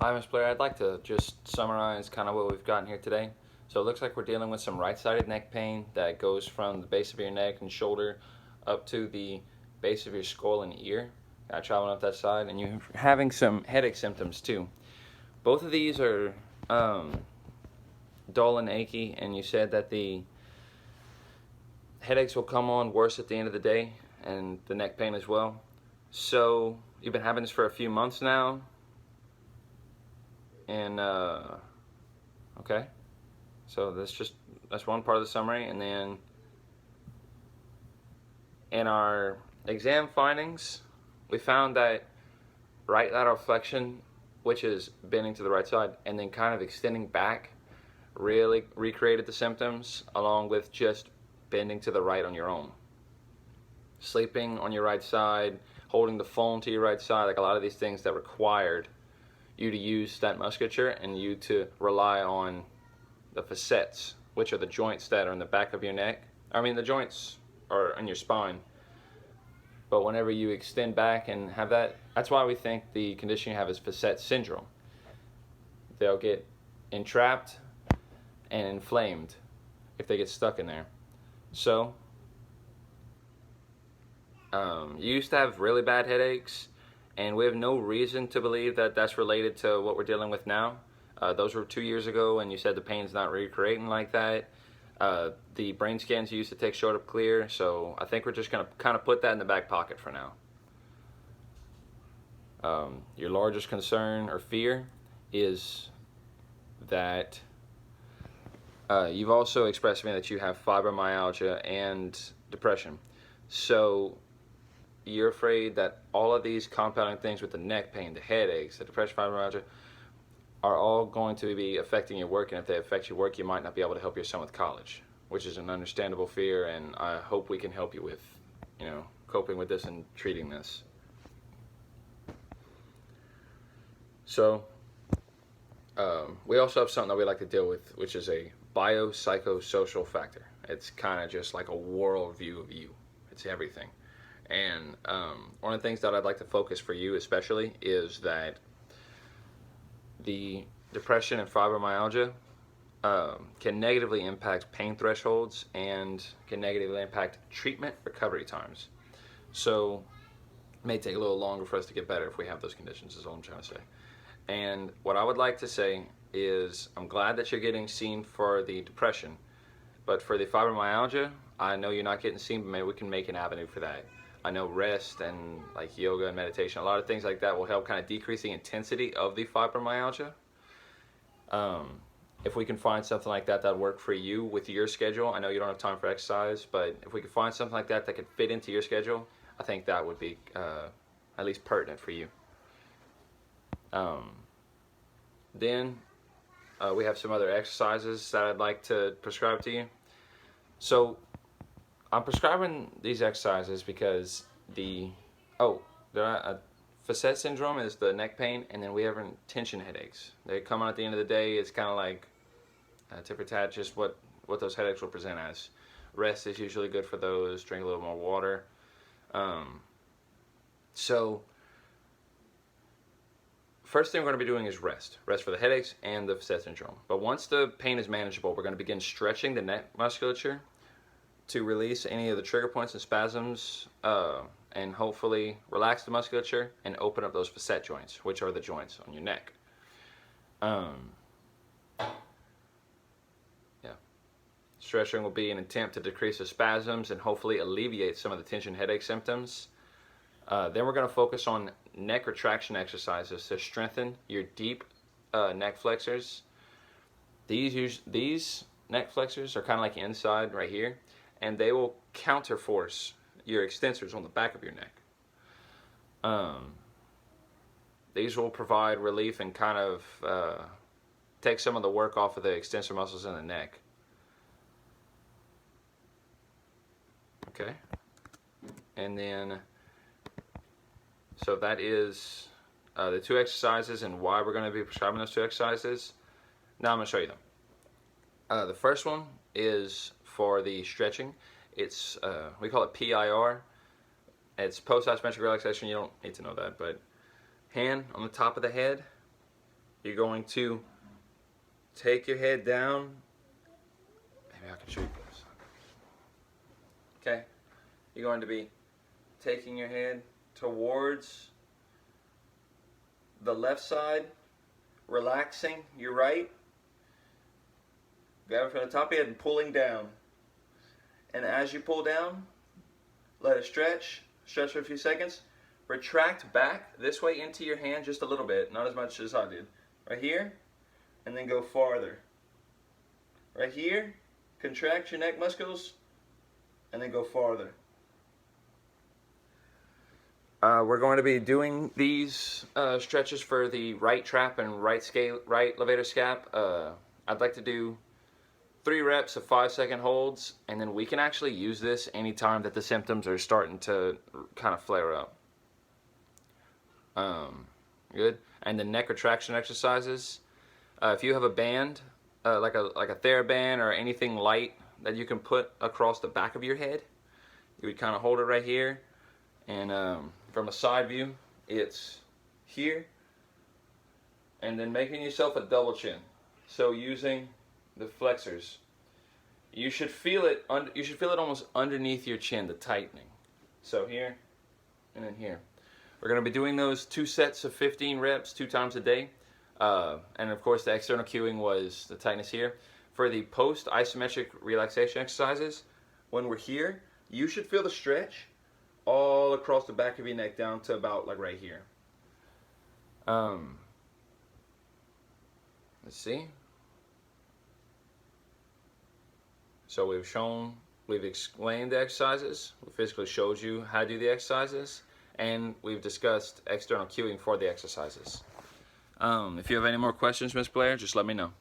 Hi, Ms. Blair. I'd like to just summarize kind of what we've gotten here today. So it looks like we're dealing with some right-sided neck pain that goes from the base of your neck and shoulder up to the base of your skull and ear, traveling up that side, and you're having some headache symptoms too. Both of these are dull and achy, and you said that the headaches will come on worse at the end of the day, and the neck pain as well. So you've been having this for a few months now, and okay. So that's one part of the summary, and then in our exam findings, we found that right lateral flexion, which is bending to the right side and then kind of extending back, really recreated the symptoms, along with just bending to the right on your own. Sleeping on your right side, holding the phone to your right side, like a lot of these things that required you to use that musculature and you to rely on the facets, which are the joints that are in the back of your neck. The joints are in your spine. But whenever you extend back and have that's why we think the condition you have is facet syndrome. They'll get entrapped and inflamed if they get stuck in there. So, you used to have really bad headaches, and we have no reason to believe that that's related to what we're dealing with now. Those were 2 years ago, and you said the pain's not recreating like that. The brain scans you used to take showed up clear, so I think we're just going to kind of put that in the back pocket for now. Your largest concern or fear is that you've also expressed to me that you have fibromyalgia and depression. So you're afraid that all of these compounding things with the neck pain, the headaches, the depression, fibromyalgia, are all going to be affecting your work, and if they affect your work, you might not be able to help your son with college, which is an understandable fear, and I hope we can help you with, coping with this and treating this. So, we also have something that we like to deal with, which is a biopsychosocial factor. It's kind of just like a worldview of you. It's everything. And one of the things that I'd like to focus for you especially is that the depression and fibromyalgia can negatively impact pain thresholds and can negatively impact treatment recovery times. So it may take a little longer for us to get better if we have those conditions, is all I'm trying to say. And what I would like to say is I'm glad that you're getting seen for the depression, but for the fibromyalgia, I know you're not getting seen, but maybe we can make an avenue for that. I know rest and like yoga and meditation, a lot of things like that will help kind of decrease the intensity of the fibromyalgia. If we can find something like that that'll work for you with your schedule, I know you don't have time for exercise, but if we could find something like that that could fit into your schedule, I think that would be at least pertinent for you. Then we have some other exercises that I'd like to prescribe to you. So I'm prescribing these exercises because facet syndrome is the neck pain, and then we have tension headaches. They come on at the end of the day. It's kind of like tit for tat, just what those headaches will present as. Rest is usually good for those. Drink a little more water. So first thing we're going to be doing is rest for the headaches and the facet syndrome. But once the pain is manageable, we're going to begin stretching the neck musculature to release any of the trigger points and spasms, and hopefully relax the musculature and open up those facet joints, which are the joints on your neck. Stretching will be an attempt to decrease the spasms and hopefully alleviate some of the tension headache symptoms. Then we're going to focus on neck retraction exercises to strengthen your deep neck flexors. These neck flexors are kind of like inside right here, and they will counterforce your extensors on the back of your neck. These will provide relief and kind of take some of the work off of the extensor muscles in the neck. Okay. And then, so that is the two exercises and why we're going to be prescribing those two exercises. Now I'm going to show you them. The first one is for the stretching. It's we call it PIR. It's post isometric relaxation. You don't need to know that, but hand on the top of the head, you're going to take your head down. Maybe I can show you this. Okay, you're going to be taking your head towards the left side, relaxing your right, grab it from the top of your head and pulling down. And as you pull down, let it stretch for a few seconds. Retract back this way into your hand just a little bit, not as much as I did. Right here, and then go farther. Right here, contract your neck muscles, and then go farther. We're going to be doing these stretches for the right trap and right levator scap. I'd like to do 3 reps of 5-second holds, and then we can actually use this anytime that the symptoms are starting to kind of flare up. Good. And the neck retraction exercises. If you have a band, like a TheraBand or anything light that you can put across the back of your head, you would kind of hold it right here, and from a side view, it's here, and then making yourself a double chin. So using the flexors, you should feel it. You should feel it almost underneath your chin, the tightening. So here, and then here. We're going to be doing those 2 sets of 15 reps 2 times a day. And of course the external cueing was the tightness here. For the post isometric relaxation exercises, when we're here, you should feel the stretch all across the back of your neck down to about like right here. Let's see. So we've explained the exercises, we physically showed you how to do the exercises, and we've discussed external cueing for the exercises. If you have any more questions, Miss Blair, just let me know.